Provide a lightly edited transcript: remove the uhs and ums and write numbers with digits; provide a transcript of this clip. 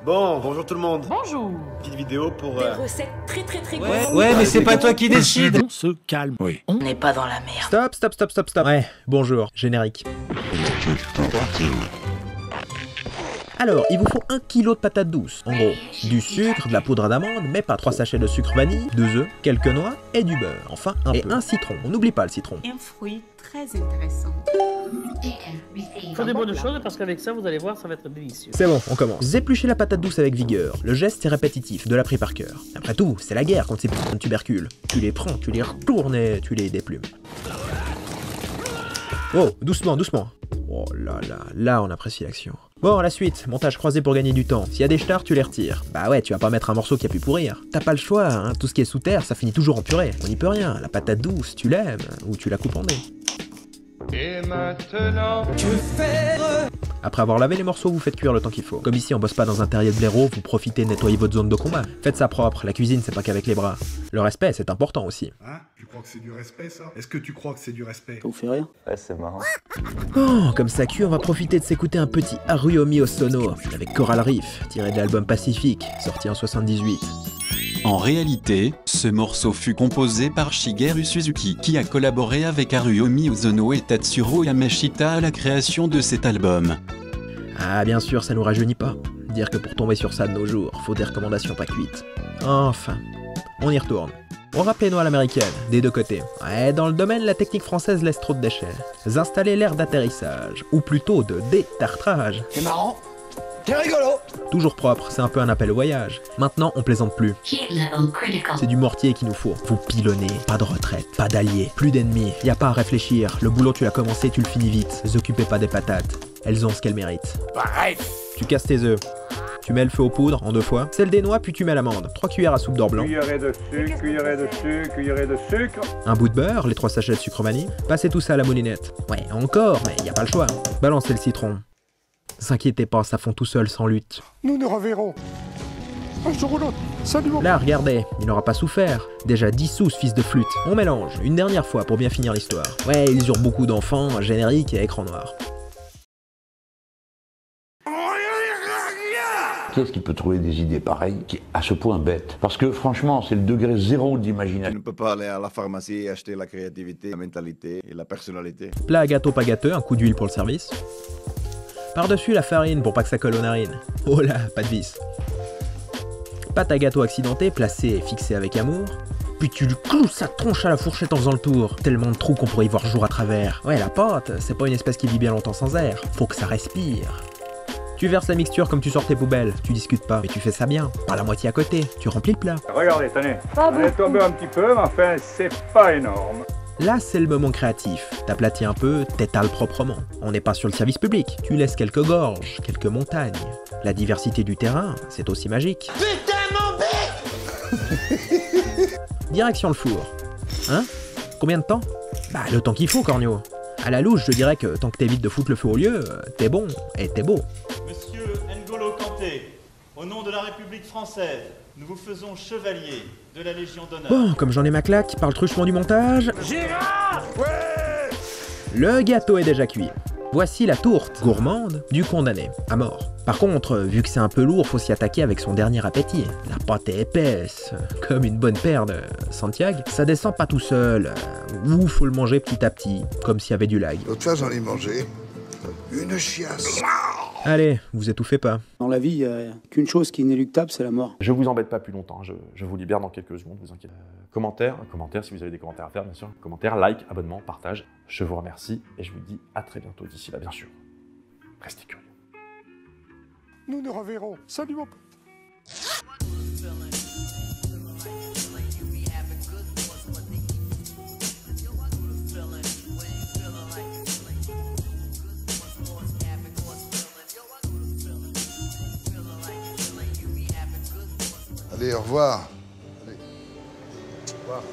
Bon, bonjour tout le monde. Bonjour. Petite vidéo pour... Des recettes très Ouais, mais c'est pas toi qui décide. On se calme. Oui. On n'est pas dans la merde. Stop. Ouais, bonjour, générique. Alors, il vous faut 1 kg de patates douces. En gros, du sucre, de la poudre d'amande, mais pas 3 sachets de sucre vanille, 2 œufs, quelques noix et du beurre. Enfin, un citron. On n'oublie pas le citron. Un fruit très intéressant. Faut des bonnes choses parce qu'avec ça, vous allez voir, ça va être délicieux. C'est bon, on commence. Épluchez la patate douce avec vigueur. Le geste est répétitif, de l'appris par cœur. Après tout, c'est la guerre contre ces putains de tubercules. Tu les prends, tu les retournes et tu les déplumes. Oh, doucement. Oh là, on apprécie l'action. Bon, la suite, montage croisé pour gagner du temps. S'il y a des jetards, tu les retires. Bah ouais, tu vas pas mettre un morceau qui a pu pourrir. T'as pas le choix, hein, tout ce qui est sous terre, ça finit toujours en purée. On n'y peut rien, la patate douce, tu l'aimes, ou tu la coupes en dés. Et maintenant, Après avoir lavé les morceaux, vous faites cuire le temps qu'il faut. Comme ici, on bosse pas dans un terrier de blaireau, vous profitez de nettoyer votre zone de combat. Faites ça propre, la cuisine c'est pas qu'avec les bras. Le respect, c'est important aussi. Hein? Tu crois que c'est du respect, ça? Est-ce que tu crois que c'est du respect? Ça vous fait rire? Ouais, c'est marrant. Oh, comme ça cuit, on va profiter de s'écouter un petit Haruomi Osono, avec Coral Reef, tiré de l'album Pacifique, sorti en 78. En réalité, ce morceau fut composé par Shigeru Suzuki, qui a collaboré avec Haruomi Osono et Tatsuro Yamashita à la création de cet album. Ah, bien sûr, ça nous rajeunit pas. Dire que pour tomber sur ça de nos jours, faut des recommandations pas cuites. Enfin, on y retourne. On rappelle les noix à l'américaine, des deux côtés. Ouais, dans le domaine, la technique française laisse trop de déchets. Installer l'air d'atterrissage, ou plutôt de détartrage. C'est marrant. C'est rigolo. Toujours propre, c'est un peu un appel au voyage. Maintenant, on plaisante plus. C'est du mortier qu'il nous faut. Vous pilonnez, pas de retraite, pas d'alliés, plus d'ennemis. Y a pas à réfléchir, le boulot tu l'as commencé, tu le finis vite. Ne vous occupez pas des patates, elles ont ce qu'elles méritent. Bref. Tu casses tes œufs. Tu mets le feu aux poudres en 2 fois. Celle des noix, puis tu mets l'amande. 3 cuillères à soupe d'or blanc. cuillerée de sucre. Un bout de beurre, les 3 sachets de sucre vanille. Passez tout ça à la moulinette. Ouais, encore, mais y a pas le choix. Balancez le citron. S'inquiétez pas, ça fond tout seul sans lutte. Nous nous reverrons. Un jour ou l'autre. Salut mon... Là, regardez, il n'aura pas souffert. Déjà 10 sous, ce fils de flûte. On mélange, une dernière fois pour bien finir l'histoire. Ouais, ils eurent beaucoup d'enfants, générique et écran noir. Qui est-ce qui peut trouver des idées pareilles, qui est à ce point bête? Parce que franchement, c'est le degré zéro d'imagination. Tu ne peux pas aller à la pharmacie et acheter la créativité, la mentalité et la personnalité. Plat à gâteau pas gâteux, un coup d'huile pour le service. Par-dessus la farine pour pas que ça colle aux narines. Oh là, pas de vis. Pâte à gâteau accidentée, placée et fixée avec amour. Puis tu lui cloues sa tronche à la fourchette en faisant le tour. Tellement de trous qu'on pourrait y voir jour à travers. Ouais, la pâte, c'est pas une espèce qui vit bien longtemps sans air. Faut que ça respire. Tu verses la mixture comme tu sors tes poubelles. Tu discutes pas, mais tu fais ça bien. Pas la moitié à côté. Tu remplis le plat. Regardez, tenez. Elle est tombée un petit peu, mais enfin, c'est pas énorme. Là, c'est le moment créatif. T'aplatis un peu, t'étales proprement. On n'est pas sur le service public. Tu laisses quelques gorges, quelques montagnes. La diversité du terrain, c'est aussi magique. Putain, mon bec. Direction le four. Hein? Combien de temps? Bah, le temps qu'il faut, Cornio. À la louche, je dirais que tant que t'évites de foutre le feu au lieu, t'es bon et t'es beau. Monsieur N'Golo Kanté, au nom de la République française, nous vous faisons chevalier de la Légion d'honneur. Bon, comme j'en ai ma claque, parle truchement du montage. Le gâteau est déjà cuit. Voici la tourte gourmande du condamné, à mort. Par contre, vu que c'est un peu lourd, faut s'y attaquer avec son dernier appétit. La pâte est épaisse, comme une bonne paire de Santiago. Ça descend pas tout seul, ou faut le manger petit à petit, comme s'il y avait du lag. L'autre fois, j'en ai mangé une chiasse. Allez, vous étouffez pas. Dans la vie, il n'y a qu'une chose qui est inéluctable, c'est la mort. Je vous embête pas plus longtemps, je vous libère dans quelques secondes, vous inquiétez. Commentaire si vous avez des commentaires à faire, bien sûr. Commentaire, like, abonnement, partage. Je vous remercie et je vous dis à très bientôt d'ici là, bien sûr. Restez curieux. Nous nous reverrons. Salut mon pote. Allez, au revoir. Allez. Au revoir.